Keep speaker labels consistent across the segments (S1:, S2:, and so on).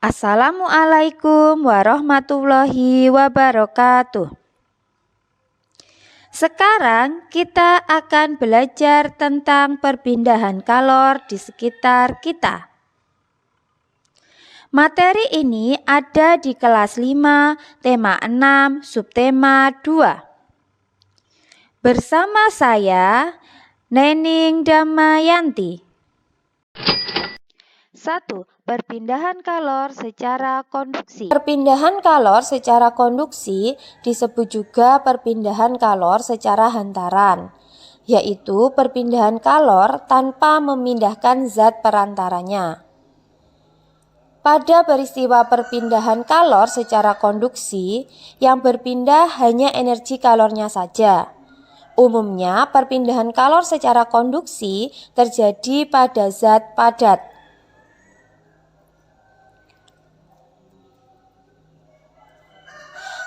S1: Assalamualaikum warahmatullahi wabarakatuh. Sekarang kita akan belajar tentang perpindahan kalor di sekitar kita. Materi ini ada di kelas 5, tema 6, subtema 2. Bersama saya, Nening Damayanti. 1. Perpindahan kalor secara konduksi. Perpindahan kalor secara konduksi disebut juga perpindahan kalor secara hantaran, yaitu perpindahan kalor tanpa memindahkan zat perantaranya. Pada peristiwa perpindahan kalor secara konduksi, yang berpindah hanya energi kalornya saja. Umumnya, perpindahan kalor secara konduksi terjadi pada zat padat.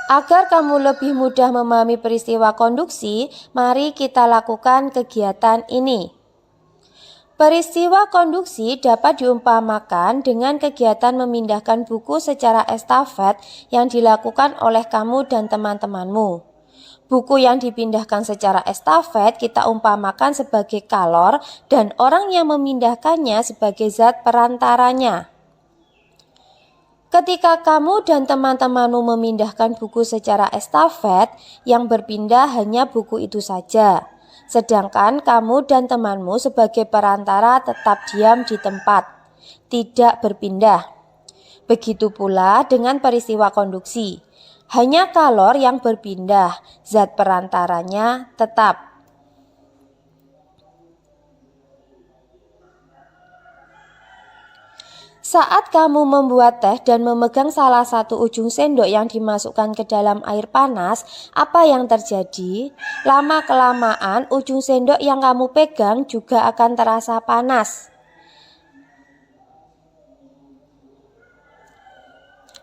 S1: Agar kamu lebih mudah memahami peristiwa konduksi, mari kita lakukan kegiatan ini. Peristiwa konduksi dapat diumpamakan dengan kegiatan memindahkan buku secara estafet yang dilakukan oleh kamu dan teman-temanmu. Buku yang dipindahkan secara estafet kita umpamakan sebagai kalor dan orang yang memindahkannya sebagai zat perantaranya. Ketika kamu dan teman-temanmu memindahkan buku secara estafet, yang berpindah hanya buku itu saja. Sedangkan kamu dan temanmu sebagai perantara tetap diam di tempat, tidak berpindah. Begitu pula dengan peristiwa konduksi. Hanya kalor yang berpindah, zat perantaranya tetap. Saat kamu membuat teh dan memegang salah satu ujung sendok yang dimasukkan ke dalam air panas, apa yang terjadi? Lama-kelamaan ujung sendok yang kamu pegang juga akan terasa panas.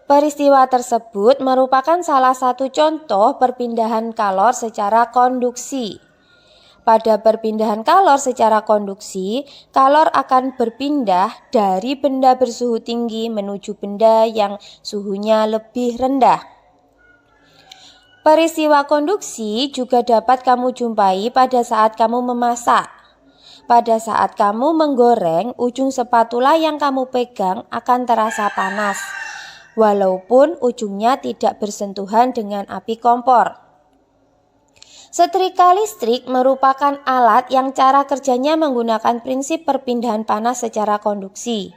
S1: Peristiwa tersebut merupakan salah satu contoh perpindahan kalor secara konduksi. Pada perpindahan kalor secara konduksi, kalor akan berpindah dari benda bersuhu tinggi menuju benda yang suhunya lebih rendah. Peristiwa konduksi juga dapat kamu jumpai pada saat kamu memasak. Pada saat kamu menggoreng, ujung spatula yang kamu pegang akan terasa panas, walaupun ujungnya tidak bersentuhan dengan api kompor. Setrika listrik merupakan alat yang cara kerjanya menggunakan prinsip perpindahan panas secara konduksi.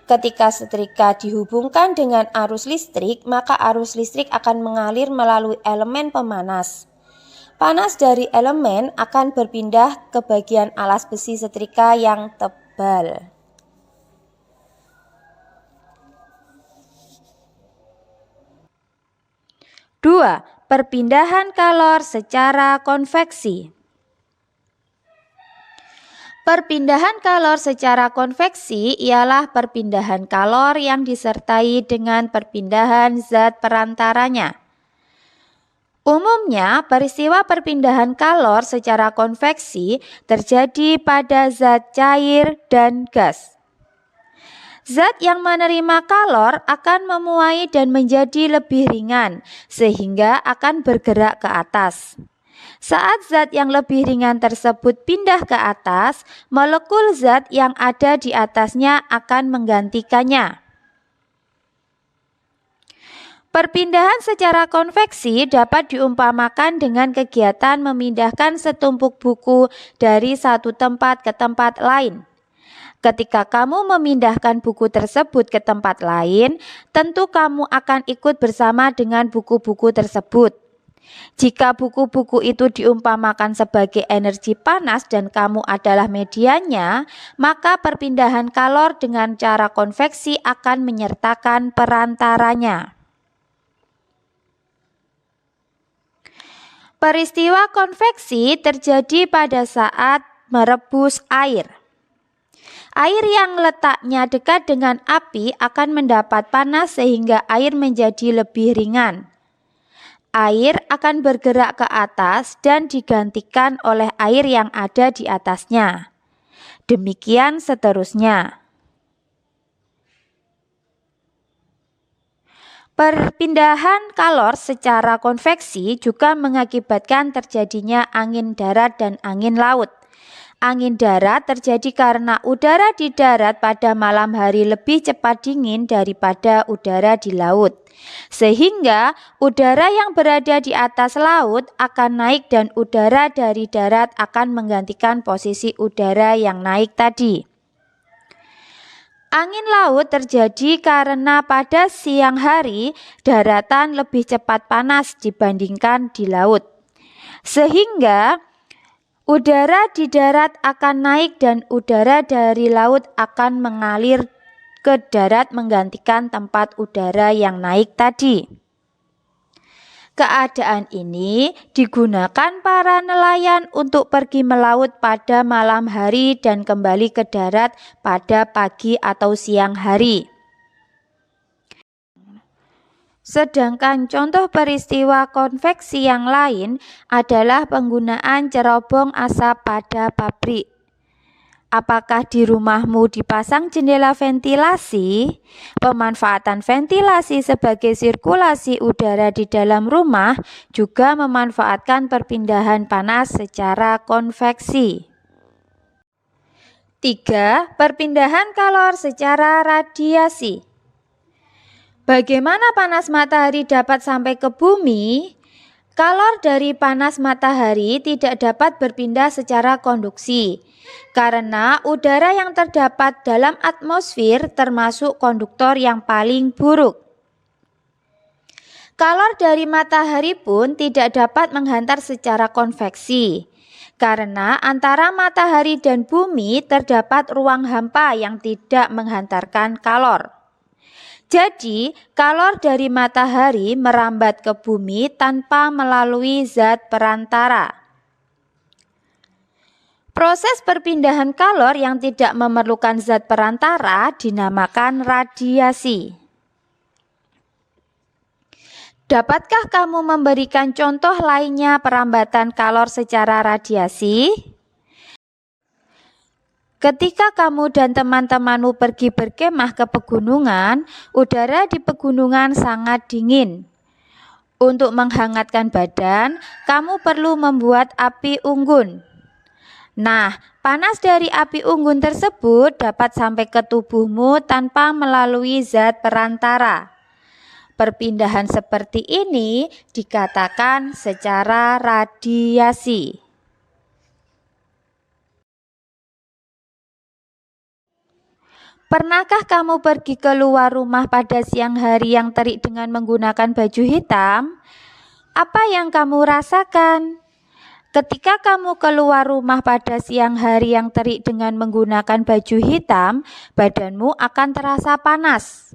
S1: Ketika setrika dihubungkan dengan arus listrik, maka arus listrik akan mengalir melalui elemen pemanas. Panas dari elemen akan berpindah ke bagian alas besi setrika yang tebal. 2. Perpindahan kalor secara konveksi. Perpindahan kalor secara konveksi ialah perpindahan kalor yang disertai dengan perpindahan zat perantaranya. Umumnya, peristiwa perpindahan kalor secara konveksi terjadi pada zat cair dan gas. Zat yang menerima kalor akan memuai dan menjadi lebih ringan, sehingga akan bergerak ke atas. Saat zat yang lebih ringan tersebut pindah ke atas, molekul zat yang ada di atasnya akan menggantikannya. Perpindahan secara konveksi dapat diumpamakan dengan kegiatan memindahkan setumpuk buku dari satu tempat ke tempat lain. Ketika kamu memindahkan buku tersebut ke tempat lain, tentu kamu akan ikut bersama dengan buku-buku tersebut. Jika buku-buku itu diumpamakan sebagai energi panas dan kamu adalah medianya, maka perpindahan kalor dengan cara konveksi akan menyertakan perantaranya. Peristiwa konveksi terjadi pada saat merebus air. Air yang letaknya dekat dengan api akan mendapat panas sehingga air menjadi lebih ringan. Air akan bergerak ke atas dan digantikan oleh air yang ada di atasnya. Demikian seterusnya. Perpindahan kalor secara konveksi juga mengakibatkan terjadinya angin darat dan angin laut. Angin darat terjadi karena udara di darat pada malam hari lebih cepat dingin daripada udara di laut. Sehingga udara yang berada di atas laut akan naik dan udara dari darat akan menggantikan posisi udara yang naik tadi. Angin laut terjadi karena pada siang hari daratan lebih cepat panas dibandingkan di laut. Sehingga udara di darat akan naik dan udara dari laut akan mengalir ke darat menggantikan tempat udara yang naik tadi. Keadaan ini digunakan para nelayan untuk pergi melaut pada malam hari dan kembali ke darat pada pagi atau siang hari. Sedangkan contoh peristiwa konveksi yang lain adalah penggunaan cerobong asap pada pabrik. Apakah di rumahmu dipasang jendela ventilasi? Pemanfaatan ventilasi sebagai sirkulasi udara di dalam rumah juga memanfaatkan perpindahan panas secara konveksi. 3. Perpindahan kalor secara radiasi. Bagaimana panas matahari dapat sampai ke bumi? Kalor dari panas matahari tidak dapat berpindah secara konduksi, karena udara yang terdapat dalam atmosfer termasuk konduktor yang paling buruk. Kalor dari matahari pun tidak dapat menghantar secara konveksi, karena antara matahari dan bumi terdapat ruang hampa yang tidak menghantarkan kalor. Jadi, kalor dari matahari merambat ke bumi tanpa melalui zat perantara. Proses perpindahan kalor yang tidak memerlukan zat perantara dinamakan radiasi. Dapatkah kamu memberikan contoh lainnya perambatan kalor secara radiasi? Ketika kamu dan teman-temanmu pergi berkemah ke pegunungan, udara di pegunungan sangat dingin. Untuk menghangatkan badan, kamu perlu membuat api unggun. Nah, panas dari api unggun tersebut dapat sampai ke tubuhmu tanpa melalui zat perantara. Perpindahan seperti ini dikatakan secara radiasi. Pernahkah kamu pergi keluar rumah pada siang hari yang terik dengan menggunakan baju hitam? Apa yang kamu rasakan? Ketika kamu keluar rumah pada siang hari yang terik dengan menggunakan baju hitam, badanmu akan terasa panas.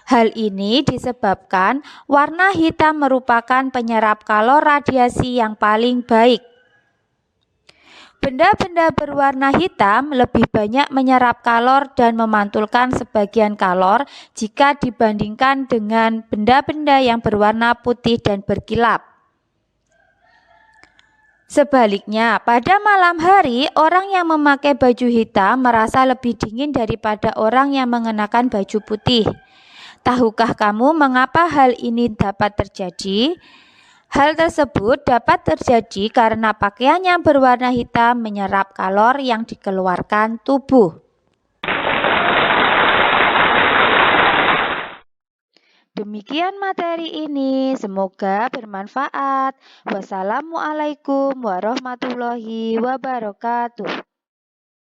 S1: Hal ini disebabkan warna hitam merupakan penyerap kalor radiasi yang paling baik. Benda-benda berwarna hitam lebih banyak menyerap kalor dan memantulkan sebagian kalor jika dibandingkan dengan benda-benda yang berwarna putih dan berkilap. Sebaliknya, pada malam hari, orang yang memakai baju hitam merasa lebih dingin daripada orang yang mengenakan baju putih. Tahukah kamu mengapa hal ini dapat terjadi? Hal tersebut dapat terjadi karena pakaian yang berwarna hitam menyerap kalor yang dikeluarkan tubuh. Demikian materi ini, semoga bermanfaat. Wassalamualaikum warahmatullahi wabarakatuh.